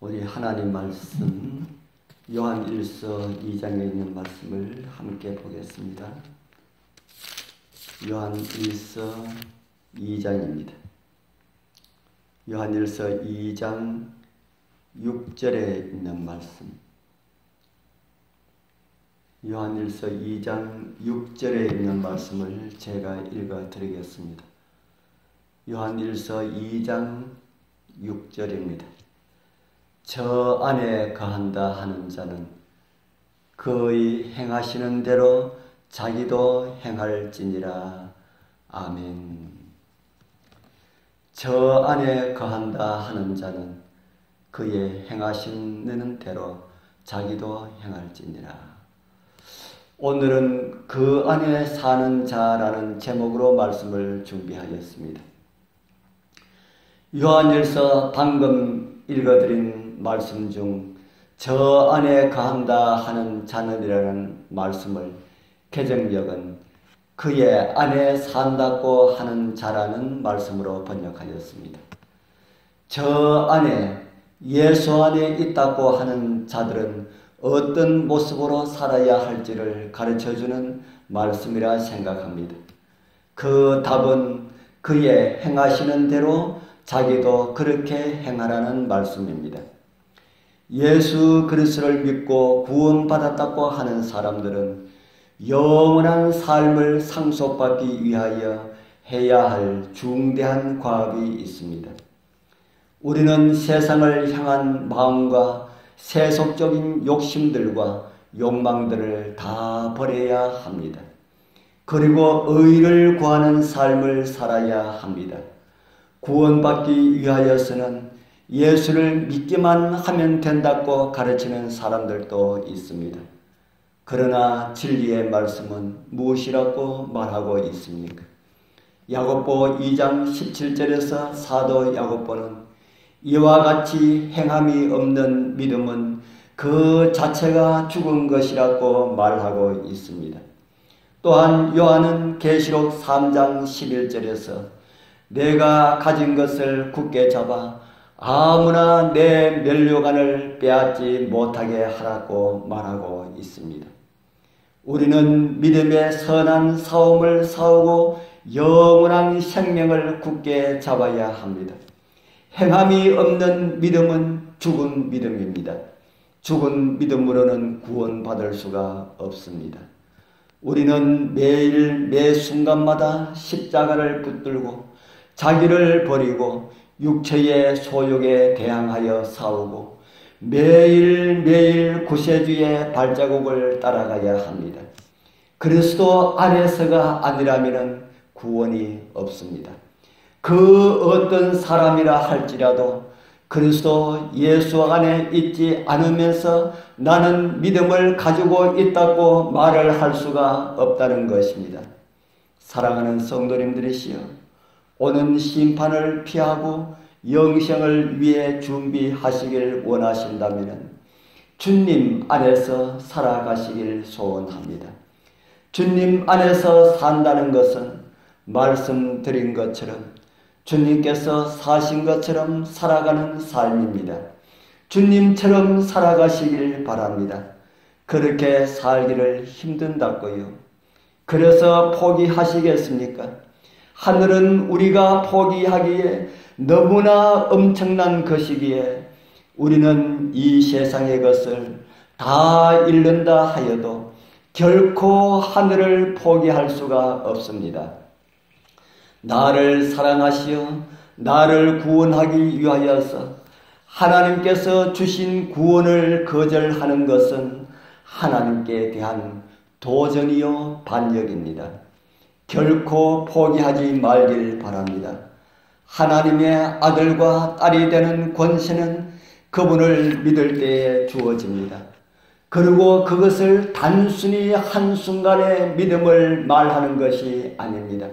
우리 하나님 말씀 요한일서 2장에 있는 말씀을 함께 보겠습니다. 요한일서 2장입니다. 요한일서 2장 6절에 있는 말씀. 요한일서 2장 6절에 있는 말씀을 제가 읽어 드리겠습니다. 요한일서 2장 6절입니다. 저 안에 거한다 하는 자는 그의 행하시는 대로 자기도 행할지니라. 아멘. 저 안에 거한다 하는 자는 그의 행하시는 대로 자기도 행할지니라. 오늘은 그 안에 사는 자라는 제목으로 말씀을 준비하였습니다. 요한일서 방금 읽어드린 말씀 중 저 안에 거한다 하는 자는이라는 말씀을 개정역은 그의 안에 산다고 하는 자라는 말씀으로 번역하였습니다. 저 안에 예수 안에 있다고 하는 자들은 어떤 모습으로 살아야 할지를 가르쳐주는 말씀이라 생각합니다. 그 답은 그의 행하시는 대로 자기도 그렇게 행하라는 말씀입니다. 예수 그리스도를 믿고 구원받았다고 하는 사람들은 영원한 삶을 상속받기 위하여 해야 할 중대한 과업이 있습니다. 우리는 세상을 향한 마음과 세속적인 욕심들과 욕망들을 다 버려야 합니다. 그리고 의를 구하는 삶을 살아야 합니다. 구원받기 위하여서는 예수를 믿기만 하면 된다고 가르치는 사람들도 있습니다. 그러나 진리의 말씀은 무엇이라고 말하고 있습니까? 야고보 2장 17절에서 사도 야고보는 이와 같이 행함이 없는 믿음은 그 자체가 죽은 것이라고 말하고 있습니다. 또한 요한은 계시록 3장 11절에서 내가 가진 것을 굳게 잡아 아무나 내 면류관을 빼앗지 못하게 하라고 말하고 있습니다. 우리는 믿음의 선한 싸움을 싸우고 영원한 생명을 굳게 잡아야 합니다. 행함이 없는 믿음은 죽은 믿음입니다. 죽은 믿음으로는 구원받을 수가 없습니다. 우리는 매일 매 순간마다 십자가를 붙들고 자기를 버리고 육체의 소욕에 대항하여 싸우고 매일매일 구세주의 발자국을 따라가야 합니다. 그리스도 안에서가 아니라면 구원이 없습니다. 그 어떤 사람이라 할지라도 그리스도 예수 안에 있지 않으면서 나는 믿음을 가지고 있다고 말을 할 수가 없다는 것입니다. 사랑하는 성도님들이시여, 오는 심판을 피하고 영생을 위해 준비하시길 원하신다면 주님 안에서 살아가시길 소원합니다. 주님 안에서 산다는 것은 말씀드린 것처럼 주님께서 사신 것처럼 살아가는 삶입니다. 주님처럼 살아가시길 바랍니다. 그렇게 살기를 힘든다고요. 그래서 포기하시겠습니까? 하늘은 우리가 포기하기에 너무나 엄청난 것이기에 우리는 이 세상의 것을 다 잃는다 하여도 결코 하늘을 포기할 수가 없습니다. 나를 사랑하시어 나를 구원하기 위하여서 하나님께서 주신 구원을 거절하는 것은 하나님께 대한 도전이요 반역입니다. 결코 포기하지 말길 바랍니다. 하나님의 아들과 딸이 되는 권세는 그분을 믿을 때에 주어집니다. 그리고 그것을 단순히 한순간의 믿음을 말하는 것이 아닙니다.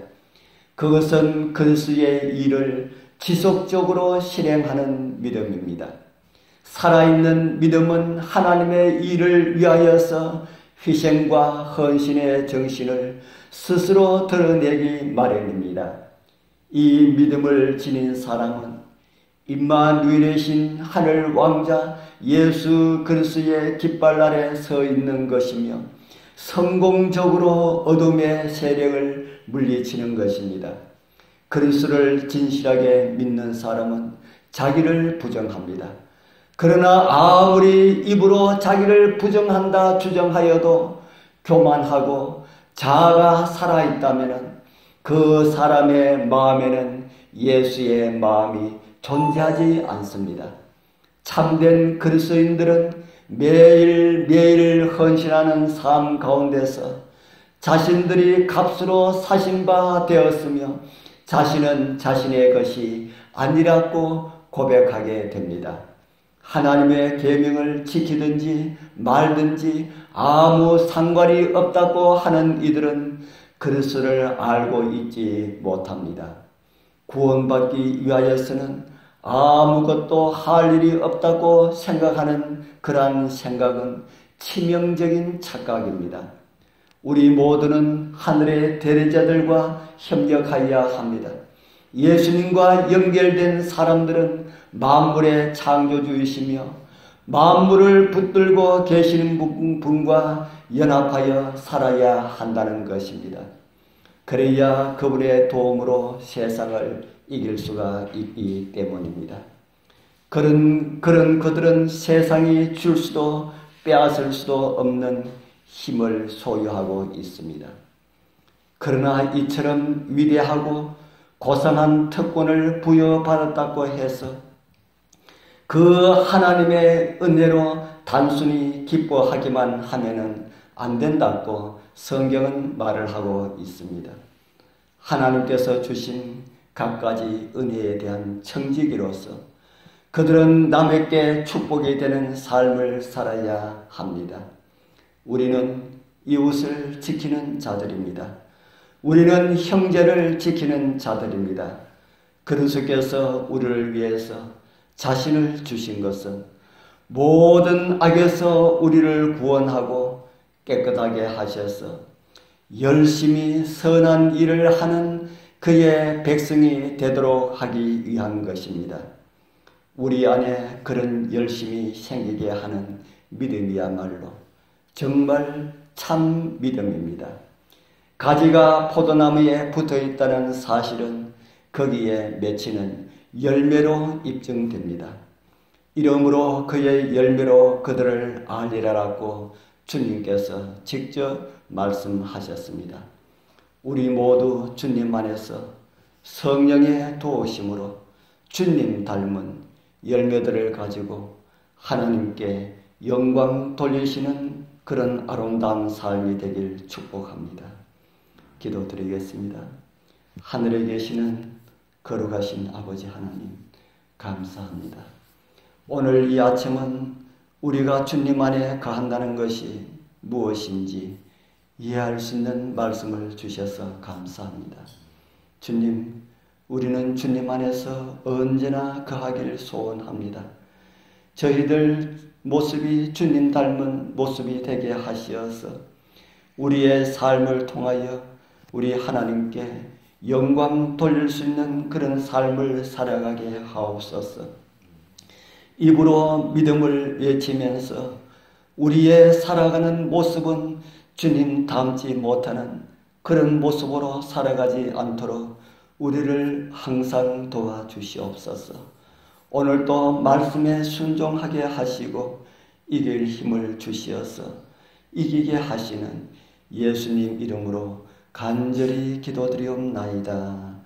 그것은 그리스도의 일을 지속적으로 실행하는 믿음입니다. 살아있는 믿음은 하나님의 일을 위하여서 희생과 헌신의 정신을 스스로 드러내기 마련입니다. 이 믿음을 지닌 사람은 임마누엘의 신 하늘 왕자 예수 그리스도의 깃발 아래 서 있는 것이며 성공적으로 어둠의 세력을 물리치는 것입니다. 그리스도를 진실하게 믿는 사람은 자기를 부정합니다. 그러나 아무리 입으로 자기를 부정한다 주장하여도 교만하고 자아가 살아있다면 그 사람의 마음에는 예수의 마음이 존재하지 않습니다. 참된 그리스도인들은 매일매일 헌신하는 삶 가운데서 자신들이 값으로 사신 바 되었으며 자신은 자신의 것이 아니라고 고백하게 됩니다. 하나님의 계명을 지키든지 말든지 아무 상관이 없다고 하는 이들은 그리스도를 알고 있지 못합니다. 구원받기 위하여서는 아무것도 할 일이 없다고 생각하는 그러한 생각은 치명적인 착각입니다. 우리 모두는 하늘의 대리자들과 협력하여야 합니다. 예수님과 연결된 사람들은 만물의 창조주이시며 만물을 붙들고 계시는 분과 연합하여 살아야 한다는 것입니다. 그래야 그분의 도움으로 세상을 이길 수가 있기 때문입니다. 그들은 세상이 줄 수도 빼앗을 수도 없는 힘을 소유하고 있습니다. 그러나 이처럼 위대하고 고상한 특권을 부여받았다고 해서 그 하나님의 은혜로 단순히 기뻐하기만 하면은 안 된다고 성경은 말을 하고 있습니다. 하나님께서 주신 갖가지 은혜에 대한 청지기로서 그들은 남에게 축복이 되는 삶을 살아야 합니다. 우리는 이웃을 지키는 자들입니다. 우리는 형제를 지키는 자들입니다. 그리스도께서 우리를 위해서 자신을 주신 것은 모든 악에서 우리를 구원하고 깨끗하게 하셔서 열심히 선한 일을 하는 그의 백성이 되도록 하기 위한 것입니다. 우리 안에 그런 열심이 생기게 하는 믿음이야말로 정말 참 믿음입니다. 가지가 포도나무에 붙어있다는 사실은 거기에 맺히는 열매로 입증됩니다. 이러므로 그의 열매로 그들을 알리라라고 주님께서 직접 말씀하셨습니다. 우리 모두 주님 안에서 성령의 도우심으로 주님 닮은 열매들을 가지고 하나님께 영광 돌리시는 그런 아름다운 삶이 되길 축복합니다. 기도드리겠습니다. 하늘에 계시는 거룩하신 아버지 하나님, 감사합니다. 오늘 이 아침은 우리가 주님 안에 거한다는 것이 무엇인지 이해할 수 있는 말씀을 주셔서 감사합니다. 주님, 우리는 주님 안에서 언제나 거하기를 소원합니다. 저희들 모습이 주님 닮은 모습이 되게 하시어서 우리의 삶을 통하여 우리 하나님께 영광 돌릴 수 있는 그런 삶을 살아가게 하옵소서. 입으로 믿음을 외치면서 우리의 살아가는 모습은 주님 닮지 못하는 그런 모습으로 살아가지 않도록 우리를 항상 도와주시옵소서. 오늘도 말씀에 순종하게 하시고 이길 힘을 주시어서 이기게 하시는 예수님 이름으로 간절히 기도드리옵나이다.